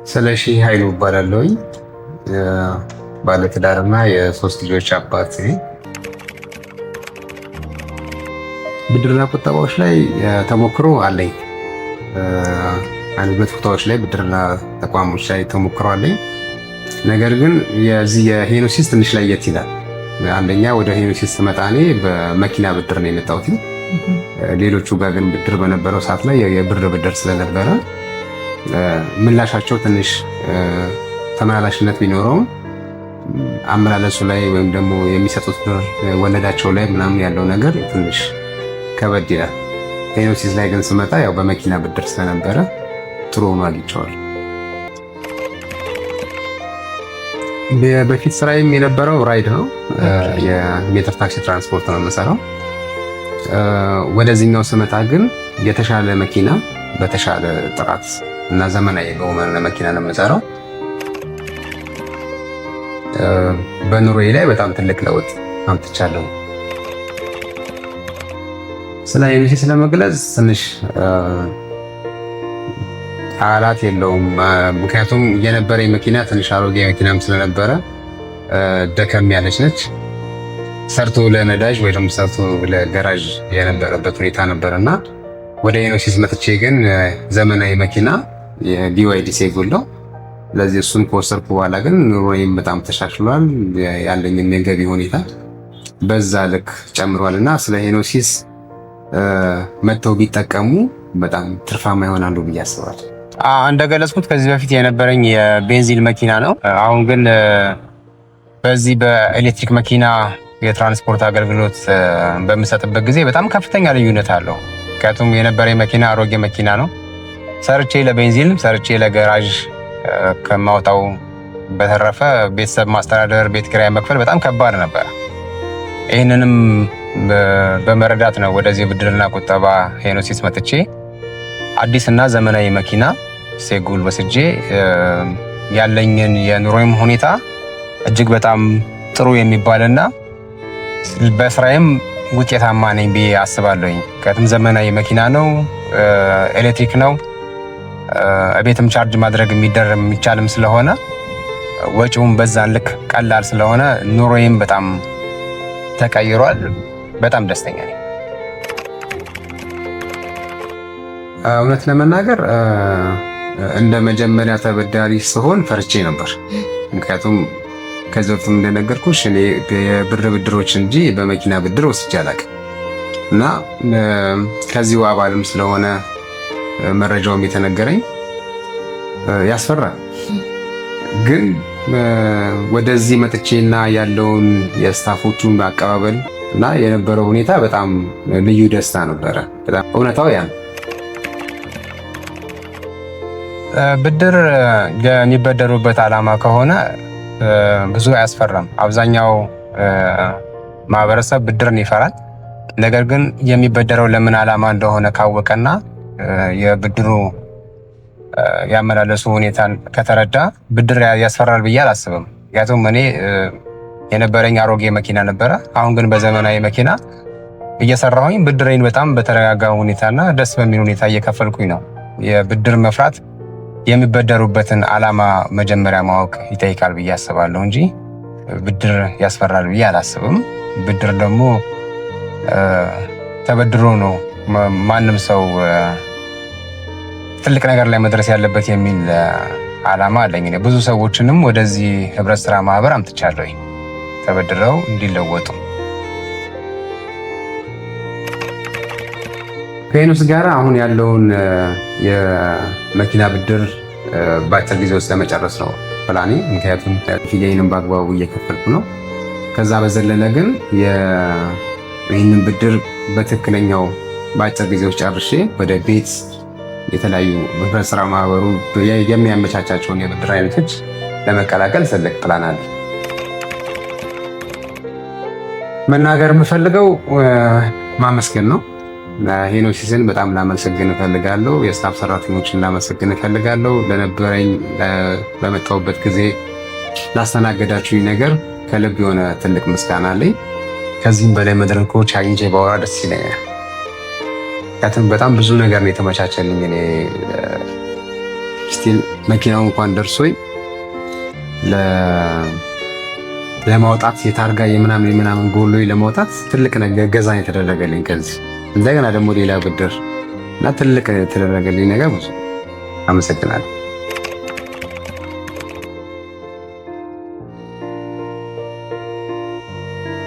ስለሺ ኃይሉ እባላለሁኝ። ባለትዳርና የሶስት ልጆች አባት ነኝ። ብድርና ቁጠባዎች ላይ ተሞክሮ አለኝ። አንድ ሁለት ቦታዎች ላይ ብድርና ተቋሞች ላይ ተሞክሮ አለኝ። ነገር ግን የዚህ የሄኖሲስ ትንሽ ለየት ይላል። አንደኛ ወደ ሄኖሲስ ስመጣ እኔ በመኪና ብድር ነው የመጣሁት። ሌሎቹ ጋር ግን ብድር በነበረው ሰዓት ላይ የብር ብድር ስለነበረ ምላሻቸው ትንሽ ተመላላሽነት ቢኖረውም አመላለሱ ላይ ወይም ደግሞ የሚሰጡት ብር ወለዳቸው ላይ ምናምን ያለው ነገር ትንሽ ከበድ ይላል። ሄኖሲስ ላይ ግን ስመጣ ያው በመኪና ብድር ስለነበረ ጥሩ ሆኖ አግኝቼዋለሁ። በፊት ስራዬም የነበረው ራይድ ነው። የሜትር ታክሲ ትራንስፖርት ነው የምሰራው። ወደዚህኛው ስመጣ ግን የተሻለ መኪና በተሻለ ጥራት እና ዘመናዊ በሆነ መኪና ነው የምሰራው። በኑሮዬ ላይ በጣም ትልቅ ለውጥ አምጥቻለሁ። ስለ ሄኖሲስ ለመግለጽ ትንሽ ቃላት የለውም። ምክንያቱም የነበረኝ መኪና ትንሽ አሮጌ መኪናም ስለነበረ ደከም ያለች ነች። ሰርቶ ለነዳጅ ወይ ደግሞ ሰርቶ ለገራዥ የነበረበት ሁኔታ ነበርና ወደ ሄኖሲስ መጥቼ ግን ዘመናዊ መኪና የቢዋይዲ ሴጉል ነው። ስለዚህ እሱን ከወሰድኩ በኋላ ግን ኑሮዬም በጣም ተሻሽሏል። ያለኝም የገቢ ሁኔታ በዛ ልክ ጨምሯልና ስለ ሄኖሲስ መጥተው ቢጠቀሙ በጣም ትርፋማ ይሆናሉ ብዬ አስባለሁ። እንደገለጽኩት ከዚህ በፊት የነበረኝ የቤንዚን መኪና ነው። አሁን ግን በዚህ በኤሌክትሪክ መኪና የትራንስፖርት አገልግሎት በምሰጥበት ጊዜ በጣም ከፍተኛ ልዩነት አለው። ምክንያቱም የነበረኝ መኪና አሮጌ መኪና ነው። ሰርቼ ለቤንዚን ሰርቼ ለገራዥ ከማውጣው በተረፈ ቤተሰብ ማስተዳደር፣ ቤት ኪራይ መክፈል በጣም ከባድ ነበር። ይህንንም በመረዳት ነው ወደዚህ ብድርና ቁጠባ ሄኖሲስ መጥቼ አዲስና ዘመናዊ መኪና ሴጉል ወስጄ ያለኝን የኑሮም ሁኔታ እጅግ በጣም ጥሩ የሚባልና በስራዬም ውጤታማ ነኝ ብዬ አስባለሁኝ። ምክንያቱም ዘመናዊ መኪና ነው፣ ኤሌክትሪክ ነው፣ ቤትም ቻርጅ ማድረግ የሚቻልም ስለሆነ ወጪውም በዛን ልክ ቀላል ስለሆነ ኑሮዬም በጣም ተቀይሯል። በጣም ደስተኛ ነኝ። እውነት ለመናገር እንደ መጀመሪያ ተበዳሪ ስሆን ፈርቼ ነበር። ምክንያቱም ከዚህ በፊት እንደነገርኩሽ እኔ የብር ብድሮች እንጂ በመኪና ብድር ወስጄ አላውቅም እና ከዚሁ አባልም ስለሆነ መረጃውም የተነገረኝ ያስፈራል። ግን ወደዚህ መጥቼና ያለውን የስታፎቹን አቀባበል እና የነበረው ሁኔታ በጣም ልዩ ደስታ ነበረ። በጣም እውነታው ያ ብድር የሚበደሩበት ዓላማ ከሆነ ብዙ አያስፈራም። አብዛኛው ማህበረሰብ ብድርን ይፈራል። ነገር ግን የሚበደረው ለምን ዓላማ እንደሆነ ካወቀና የብድሩ ያመላለሱ ሁኔታን ከተረዳ ብድር ያስፈራል ብዬ አላስብም። ምክንያቱም እኔ የነበረኝ አሮጌ መኪና ነበረ። አሁን ግን በዘመናዊ መኪና እየሰራሁኝ ብድሬን በጣም በተረጋጋ ሁኔታና ደስ በሚል ሁኔታ እየከፈልኩኝ ነው። የብድር መፍራት የሚበደሩበትን ዓላማ መጀመሪያ ማወቅ ይጠይቃል ብዬ አስባለሁ እንጂ ብድር ያስፈራል ብዬ አላስብም። ብድር ደግሞ ተበድሮ ነው ማንም ሰው ትልቅ ነገር ላይ መድረስ ያለበት የሚል ዓላማ አለኝ። ብዙ ሰዎችንም ወደዚህ ህብረት ስራ ማህበር አምጥቻለሁ ተበድረው እንዲለወጡ። ከሄኖስ ጋር አሁን ያለውን የመኪና ብድር በአጭር ጊዜ ውስጥ ለመጨረስ ነው ፕላኔ። ምክንያቱም ክፍያዬንም በአግባቡ እየከፈልኩ ነው። ከዛ በዘለለ ግን ይህንን ብድር በትክክለኛው በአጭር ጊዜ ውስጥ ጨርሼ ወደ ቤት የተለያዩ ህብረት ስራ ማህበሩ የሚያመቻቻቸውን የብድር አይነቶች ለመቀላቀል ትልቅ ፕላን አለ። መናገር የምፈልገው ማመስገን ነው። ሄኖሲስን በጣም ላመሰግን እፈልጋለሁ። የስታፍ ሰራተኞችን ላመሰግን እፈልጋለሁ። ለነበረኝ በመጣሁበት ጊዜ ላስተናገዳችሁኝ ነገር ከልብ የሆነ ትልቅ ምስጋና አለኝ። ከዚህም በላይ መድረኮች አግኝቼ ባወራ ደስ ይለኛል። ምክንያቱም በጣም ብዙ ነገር ነው የተመቻቸልኝ። እኔ ስቲል መኪናው እንኳን ደርሶኝ ለማውጣት የታርጋ የምናምን ጎሎኝ ለማውጣት ትልቅ ነገር ገዛ የተደረገልኝ ከዚህ እንደገና ደግሞ ሌላ ብድር እና ትልቅ የተደረገልኝ ነገር ብዙ አመሰግናለሁ።